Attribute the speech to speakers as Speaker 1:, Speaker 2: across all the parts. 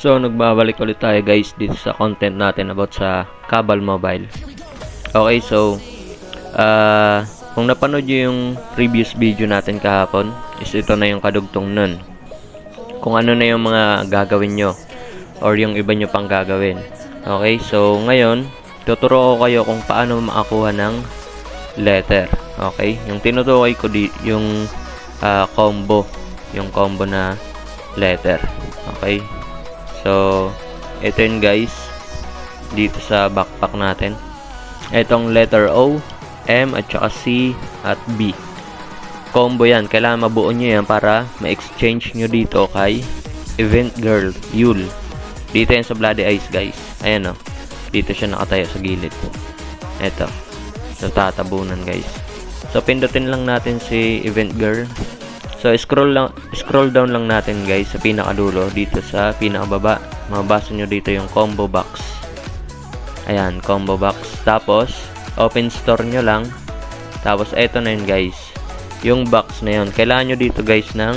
Speaker 1: So, nagbabalik ulit tayo guys dito sa content natin about sa Cabal Mobile. Okay, so kung napanood nyo yung previous video natin kahapon, is ito na yung kadugtong nun. Kung ano na yung mga gagawin nyo or yung iba nyo pang gagawin. Okay, so ngayon, tuturo ko kayo kung paano makakuha ng letter. Okay, yung tinutukoy ko yung combo na letter. Okay, so ito yun guys, dito sa backpack natin. Itong letter O, M at saka C at B. Combo yan, kailangan mabuo nyo yan para ma-exchange nyo dito kay Event Girl, Yul. Dito yan sa Bloody Eyes guys. Ayan o, dito siya nakatayo sa gilid. Eto, natatabunan guys. So pindutin lang natin si Event Girl. So scroll down lang natin guys sa pinakadulo, dito sa pinakababa. Mababasa nyo dito yung combo box. Ayan, combo box. Tapos open store nyo lang. Tapos eto na yun guys, yung box na yun. Kailangan nyo dito guys ng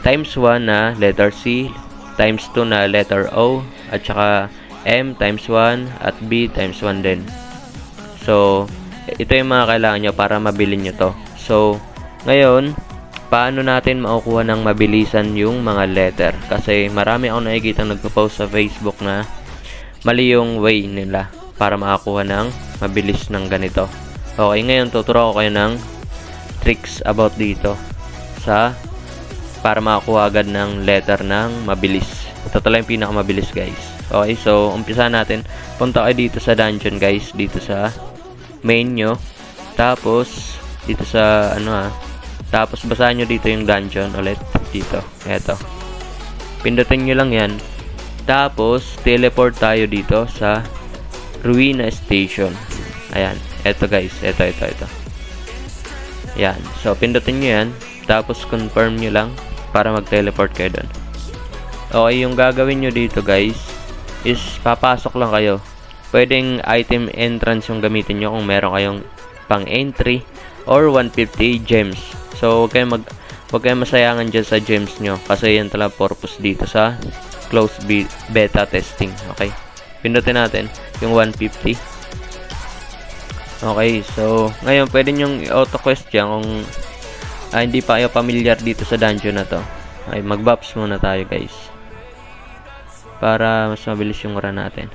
Speaker 1: times 1 na letter C, times 2 na letter O, at saka M times 1 at B times 1 din. So ito yung mga kailangan nyo para mabili nyo to. So ngayon, paano natin makukuha ng mabilisan yung mga letter? Kasi marami akong nakikita nagpo-post sa Facebook na mali yung way nila para makakuha ng mabilis ng ganito. Okay, ngayon tuturo ko kayo ng tricks about dito para makakuha agad ng letter ng mabilis. Ito talaga yung pinakamabilis guys. Okay, so umpisa natin. Punta kayo dito sa dungeon guys, dito sa main nyo. Tapos dito sa tapos basahin nyo dito yung dungeon ulit dito. Eto, pindutin nyo lang yan. Tapos teleport tayo dito sa Ruina Station. Ayan, eto guys, eto. Yan, so pindutin nyo yan. Tapos confirm nyo lang para mag-teleport kayo doon. Okay, yung gagawin nyo dito guys is papasok lang kayo. Pwedeng item entrance yung gamitin nyo kung meron kayong pang entry or 150 gems. So huwag kayong masayangan dyan sa gems nyo kasi yan talaga purpose dito sa closed beta testing. Okay, pindutin natin yung 150. Okay, so ngayon pwede nyong auto quest yan kung hindi pa kayo familiar dito sa dungeon na to. Okay, mag-buffs muna tayo guys para mas mabilis yung run natin.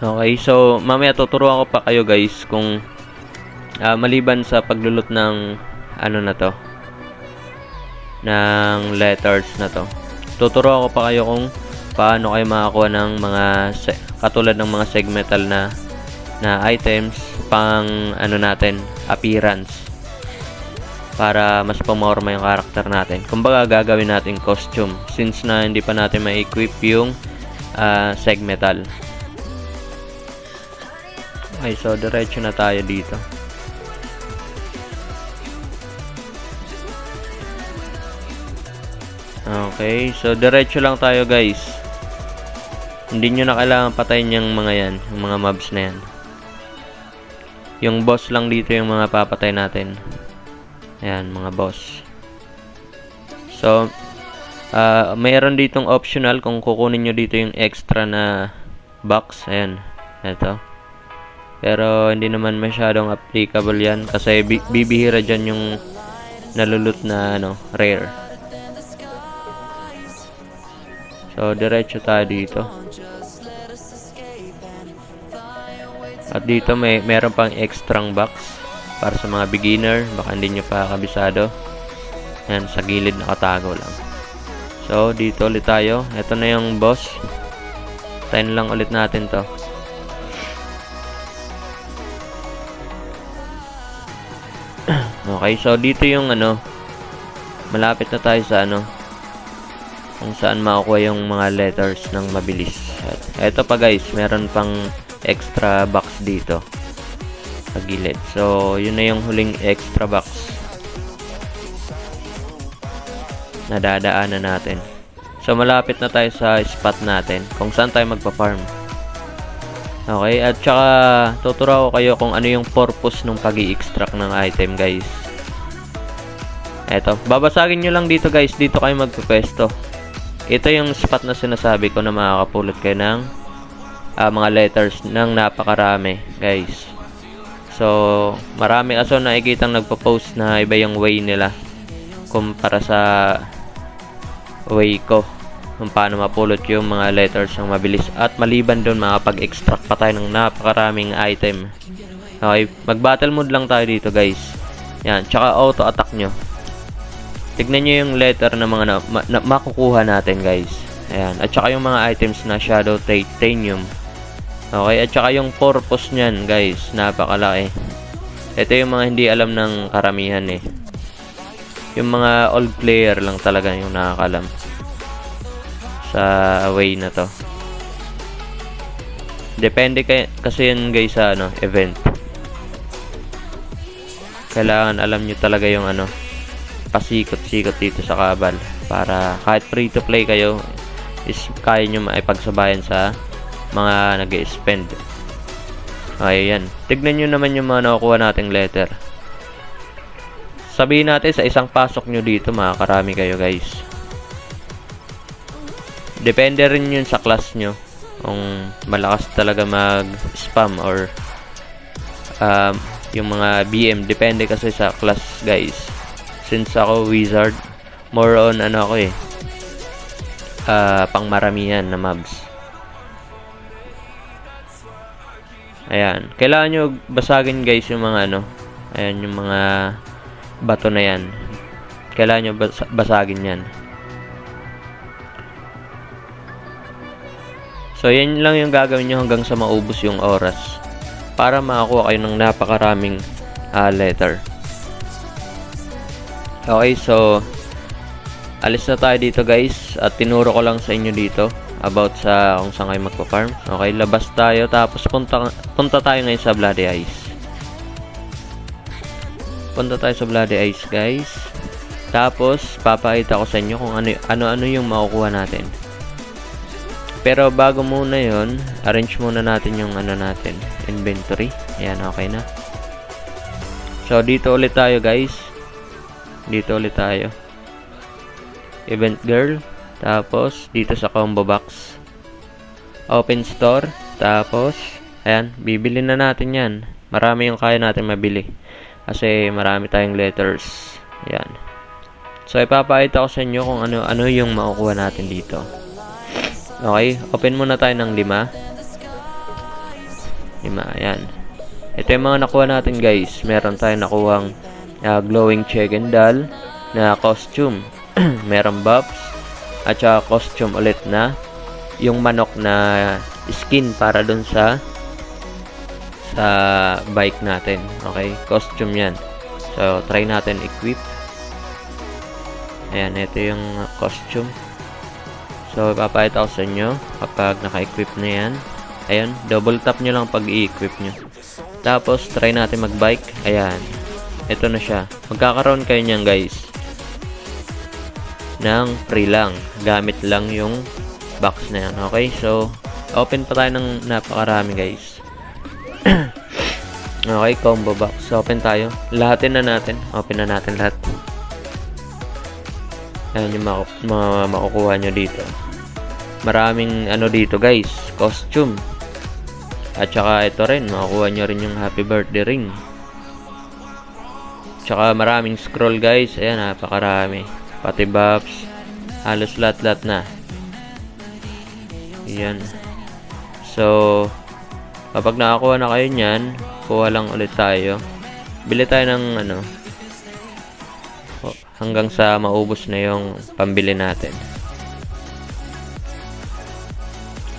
Speaker 1: Okay, so mamaya tuturuan ko pa kayo guys kung maliban sa paglulot ng ng letters na to, tuturuan ko pa kayo kung paano kayo makakuha ng mga katulad ng mga segmental na items pang appearance para mas pumorma yung karakter natin. Kumbaga gagawin natin costume since na hindi pa natin ma-equip yung segmental. Okay, so diretso na tayo dito. Okay, so diretso lang tayo guys. Hindi nyo na kailangan patayin yung mga yan, yung mga mobs na yan. Yung boss lang dito yung mga papatay natin. Ayan, mga boss. So mayroon ditong optional kung kukunin nyo dito yung extra na box. Ayan, eto. Pero hindi naman masyadong applicable yan kasi bibihira dyan yung nalulot na rare. So diretso tayo dito. At dito meron pang extrang box para sa mga beginner, baka hindi nyo pa kabisado. Yan, sa gilid nakatago lang. So dito ulit tayo. Ito na yung boss. Tayin lang ulit natin to. Okay, so dito yung malapit na tayo sa kung saan makukuha yung mga letters ng mabilis. At ito pa guys, meron pang extra box dito sa gilid. So yun na yung huling extra box na dadaanan natin. So malapit na tayo sa spot natin kung saan tayo magpa-farm. Okay, at saka tuturo ko kayo kung ano yung purpose ng pag-i-extract ng item guys. Eto, babasagin nyo lang dito guys. Dito kayo magpupwesto. Ito yung spot na sinasabi ko na makakapulot kayo ng mga letters ng napakarami guys. So, marami kaso nakikitang nagpo-post na iba yung way nila kumpara sa way ko kung paano mapulot yung mga letters ng mabilis. At maliban doon, makapag-extract pa tayo ng napakaraming item. Okay, mag-battle mode lang tayo dito guys. Yan, tsaka auto-attack nyo. Tignan nyo yung letter na mga makukuha natin guys. Ayan, at tsaka yung mga items na Shadow Titanium. Okay, at tsaka yung purpose nyan guys, napakalaki. Ito yung mga hindi alam ng karamihan eh. Yung mga old player lang talaga yung nakakalam sa way na to. Depende kasi yan guys sa event. Kailangan alam nyo talaga yung pasikot-sikot dito sa Kabal para kahit free to play kayo is kaya nyo maipagsabayan sa mga nag-spend. Okay, yan. Tignan nyo naman yung mga nakukuha nating letter. Sabihin natin sa isang pasok nyo dito makakarami kayo guys. Depende rin yun sa class nyo kung malakas talaga mag-spam or yung mga BM. Depende kasi sa class guys. Since ako wizard, more on pang maramihan na mobs. Ayan, kailangan nyo basagin guys yung mga ayan yung mga bato na yan. Kailangan nyo basagin yan. So yan lang yung gagawin nyo hanggang sa maubos yung oras para makakuha kayo ng napakaraming letter. Okay, so alis na tayo dito guys at tinuro ko lang sa inyo dito about sa kung saan kayo magpa-farm. Okay, labas tayo tapos punta tayo ngayon sa Bloody Ice. Punta tayo sa Bloody Ice guys. Tapos papakita ko sa inyo kung ano yung makukuha natin. Pero bago muna yon, arrange muna natin yung natin, inventory. Ayan, okay na. So dito ulit tayo guys. Dito ulit tayo. Event girl. Tapos, dito sa combo box. Open store. Tapos, ayan, bibili na natin yan. Marami yung kaya natin mabili. Kasi marami tayong letters. Ayan. So, ipapakita ko sa inyo kung ano yung makukuha natin dito. Okay, open muna tayo ng 5. Ayan. Ito yung mga nakuha natin guys. Meron tayong nakuhang glowing chicken doll na costume. Meron buffs at saka costume ulit na yung manok na skin para dun sa bike natin. Okay, costume yan. So try natin equip. Ayan, ito yung costume. So ipapakita ko sa inyo kapag naka-equip na yan. Ayan, double tap nyo lang pag i-equip nyo. Tapos try natin mag-bike. Ayan, ito na siya. Magkakaroon kayo niyan guys ng free lang. Gamit lang yung box na yan. Okay, so open pa tayo ng napakarami guys. Okay, combo box. Open tayo. Lahatin na natin. Open na natin lahat. Ayan yung makukuha nyo dito. Maraming dito guys. Costume. At saka ito rin. Makukuha nyo rin yung happy birthday ring. Tsaka maraming scroll guys. Ayan, napakarami. Pati buffs. Halos lahat-lahat na. Ayan. So, kapag nakakuha na kayo nyan, kuha lang ulit tayo. Bili tayo ng hanggang sa maubos na yung pambili natin.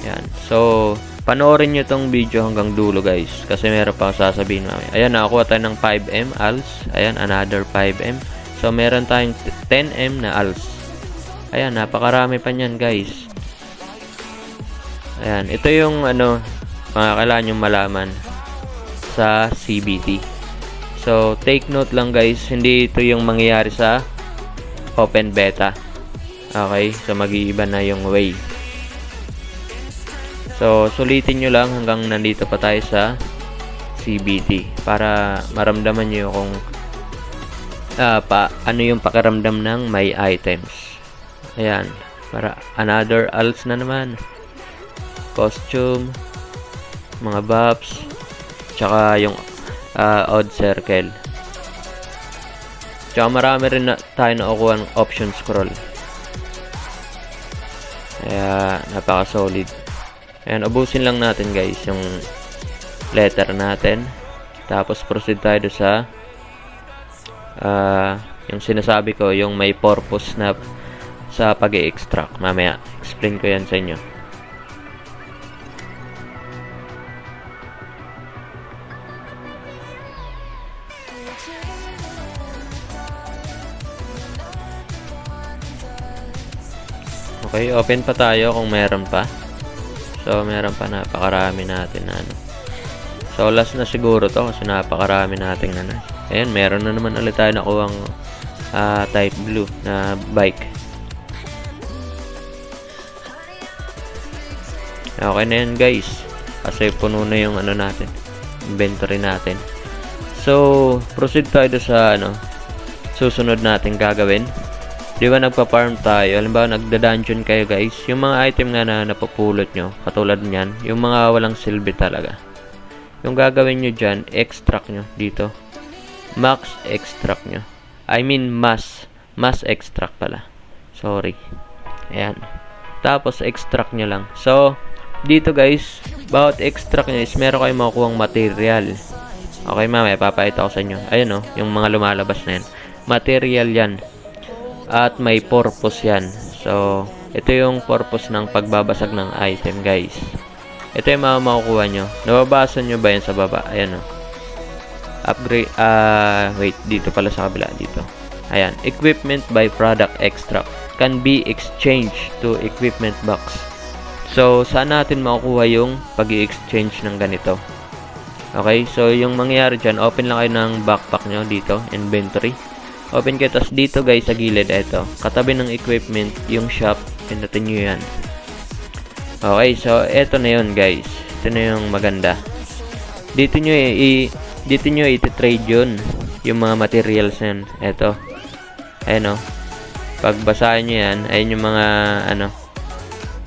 Speaker 1: Ayan. So, panoorin nyo tong video hanggang dulo guys. Kasi meron pa sasabihin namin. Ayan, nakakuha tayo ng 5M ALS. Ayan, another 5M. So, meron tayong 10M na ALS. Ayan, napakarami pa nyan guys. Ayan, ito yung mga kailangan nyo malaman sa CBT. So, take note lang guys, hindi ito yung mangyayari sa open beta. Okay, so mag-iiba na yung way. So, sulitin nyo lang hanggang nandito pa tayo sa CBT para maramdaman nyo kung ano yung pakiramdam ng may items. Ayan, para another alts na naman. Costume, mga buffs, tsaka yung odd circle. Tsaka marami rin na tayo nakukuha ng option scroll. Kaya napaka solid. Ayan, ubusin lang natin guys yung letter natin. Tapos proceed tayo sa yung sinasabi ko, yung may purpose na sa pag-i-extract. Mamaya explain ko yan sa inyo. Okay, open pa tayo kung meron pa. So meron pa, napakarami natin na ano. So last na siguro to kasi napakarami nating ano. Ayan, meron na naman ulit tayo nakuhang type blue na bike. Okay na yan guys, kasi puno na yung ano natin, inventory natin. So proceed tayo sa ano susunod natin gagawin. Di ba nagpa-farm tayo, halimbawa nagda-dungeon kayo guys, yung mga item nga na napupulot nyo, katulad nyan, yung mga walang silbi talaga, yung gagawin nyo dyan, extract nyo dito, max extract nyo, I mean mass extract pala, sorry, ayan, tapos extract nyo lang. So dito guys, bawat extract nyo is meron kayong makukuhang material. Okay, mamaya papakita ko sa inyo, ayun o, yung mga lumalabas na yan, material yan. At may purpose yan. So, ito yung purpose ng pagbabasag ng item, guys. Ito yung makukuha nyo. Nababasa nyo ba yan sa baba? Ayan o. Upgrade, wait, dito pala sa kabila, dito. Ayan, equipment by product extract can be exchanged to equipment box. So, saan natin makukuha yung pag-i-exchange ng ganito? Okay, so yung mangyayari dyan, open lang kayo ng backpack nyo dito, inventory. Open kayo, tapos dito guys sa gilid, ito katabi ng equipment yung shop, pindutin nyo yan. Okay, so ito na yun guys, ito na yung maganda. Dito nyo i-trade yun yung mga materials na yun. Ito, ayan o, pagbasahin nyo yan, ayun yung mga ano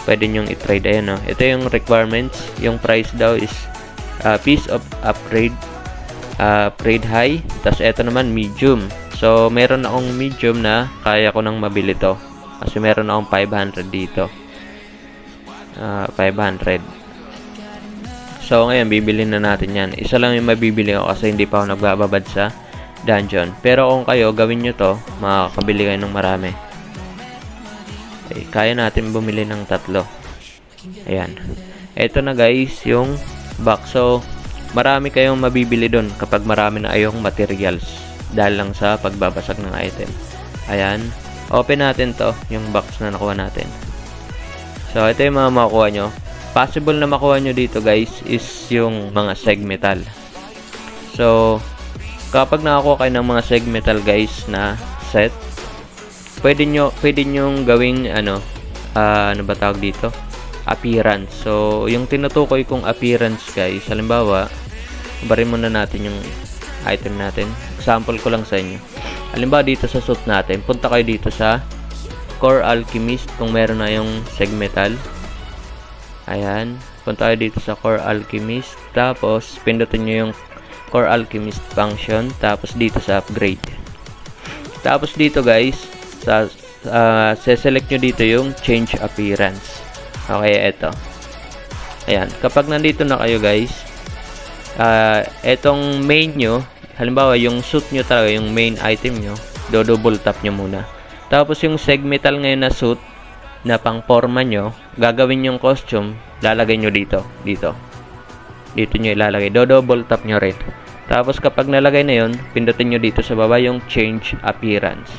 Speaker 1: pwede nyo i-trade. Ayan o, ito yung requirements. Yung price daw is piece of upgrade, upgrade high, tapos ito naman medium. So, meron akong medium na kaya ko nang mabili to. Kasi meron akong 500 dito. 500. So, ngayon, bibili na natin yan. Isa lang yung mabibili ko kasi hindi pa ako nagbababad sa dungeon. Pero kung kayo, gawin nyo to, makakabili kayo ng marami. Okay, kaya natin bumili ng 3. Ayan. Ito na guys, yung box. So, marami kayong mabibili doon kapag marami na ayong materials. Dahil lang sa pagbabasag ng item. Ayan. Open natin to, yung box na nakuha natin. So, ito yung mga makukuha nyo. Possible na makuha nyo dito guys is yung mga segmetal. So, kapag nakakuha kayo ng mga segmetal guys na set, pwede nyong gawing ano ba tawag dito? Appearance. So, yung tinutukoy kong appearance guys, halimbawa, barin muna natin yung item natin. Example ko lang sa inyo. Halimbawa dito sa suit natin, punta kayo dito sa Core Alchemist kung meron na yung segmetal. Ayan, punta kayo dito sa Core Alchemist, tapos pindutin nyo yung Core Alchemist function, tapos dito sa upgrade. Tapos dito guys, select nyo dito yung change appearance. Okay, eto. Ayan, kapag nandito na kayo guys, etong main nyo, halimbawa yung suit nyo talaga, yung main item nyo, double tap nyo muna. Tapos yung segmetal ngayon na suit na pang forma nyo, gagawin yung costume, lalagay nyo dito nyo ilalagay, double tap nyo rin. Tapos kapag nalagay na yun, pindutin nyo dito sa baba yung change appearance.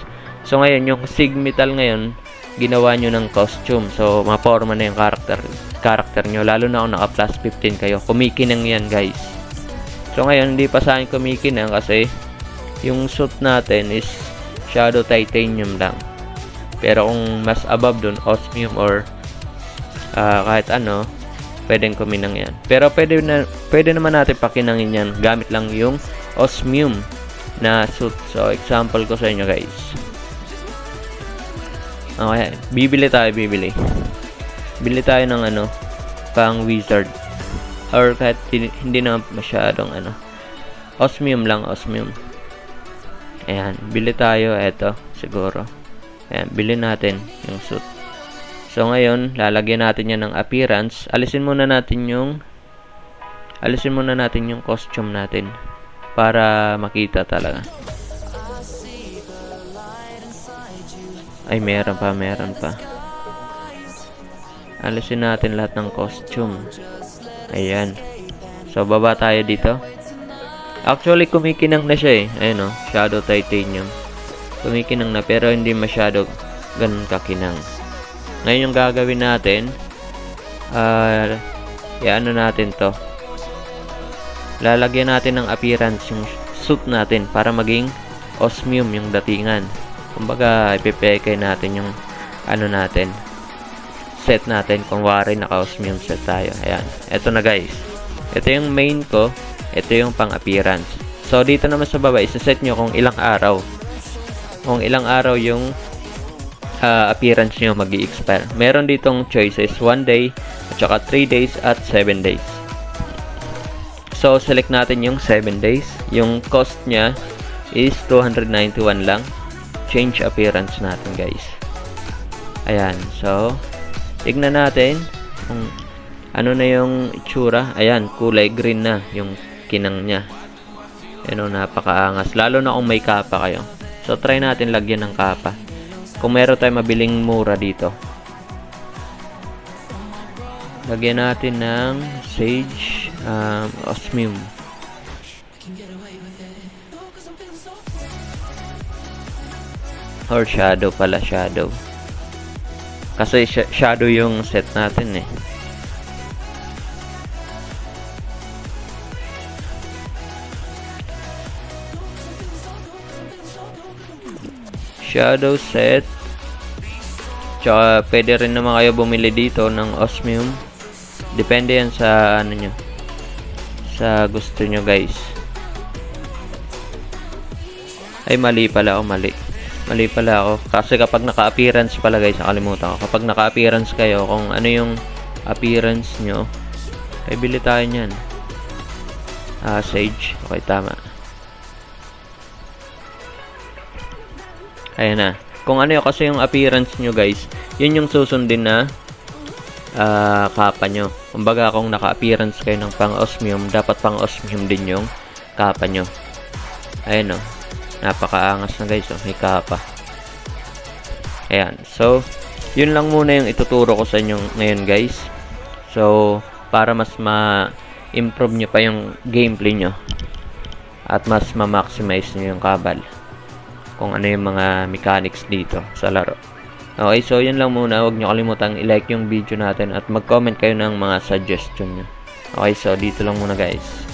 Speaker 1: So ngayon yung segmetal ngayon, ginawa nyo ng costume, so maporma na yung character nyo, lalo na kung naka plus 15 kayo, kumikinang yan guys. So ngayon, hindi pa sa akin kumikinang kasi yung suit natin is shadow titanium lang. Pero kung mas above dun, osmium or kahit ano, pwedeng kuminang yan. Pero pwede naman natin pakinangin yan gamit lang yung osmium na suit. So, example ko sa inyo guys. Okay, bibili tayo. Bili tayo ng ano, pang wizard. Or kahit hindi na masyadong ano. Osmium lang, osmium. Ayan, bili tayo. Eto, siguro. Ayan, bili natin yung suit. So, ngayon, lalagyan natin yan ng appearance. Alisin muna natin yung costume natin. Para makita talaga. Ay, meron pa. Alisin natin lahat ng costume. Ayan. So, baba tayo dito. Actually, kumikinang na siya eh. Ayan o, Shadow Titanium. Kumikinang na, pero hindi masyado ganun kakinang. Ngayon yung gagawin natin, ano natin to. Lalagyan natin ng appearance yung suit natin para maging osmium yung datingan. Kumbaga, ipipekay natin yung ano natin, set natin. Kung wari naka-osmium set tayo. Ayan. Ito na guys. Ito yung main ko. Ito yung pang-appearance. So, dito naman sa baba, isa-set nyo kung ilang araw. Kung ilang araw yung appearance nyo mag-i-expire. Meron ditong choices, 1 day, at saka 3 days, at 7 days. So, select natin yung 7 days. Yung cost niya is 291 lang. Change appearance natin, guys. Ayan. So, tignan natin kung ano na yung itsura. Ayan, kulay green na yung kinang niya. Ayan o, napakaangas. Lalo na kung may kapa kayo. So, try natin lagyan ng kapa. Kung meron tayo mabiling mura dito. Lagyan natin ng sage, osmium. Or shadow pala, shadow. Kasi shadow yung set natin eh. Shadow set. Tsaka pwede rin naman kayo bumili dito ng osmium. Depende yan sa ano nyo, sa gusto nyo guys. Ay, mali pala ako. Mali pala ako. Kasi kapag naka-appearance pala guys, nakalimutan ko. Kapag naka-appearance kayo, kung ano yung appearance nyo, ay bili tayo nyan. Sage. Okay, tama. Ayan na. Kung ano yung kasi yung appearance nyo guys, yun yung susundin na kapa nyo. Kumbaga kung naka-appearance kayo ng pang-osmium, dapat pang-osmium din yung kapa nyo. Ayan o. Napakaangas na guys. May kapa. Ayan. So, yun lang muna yung ituturo ko sa inyo ngayon guys. So, para mas ma-improve nyo pa yung gameplay nyo. At mas ma-maximize nyo yung kabal. Kung ano yung mga mechanics dito sa laro. Okay, so yun lang muna. Huwag nyo kalimutang i-like yung video natin at mag-comment kayo ng mga suggestion nyo. Okay, so dito lang muna guys.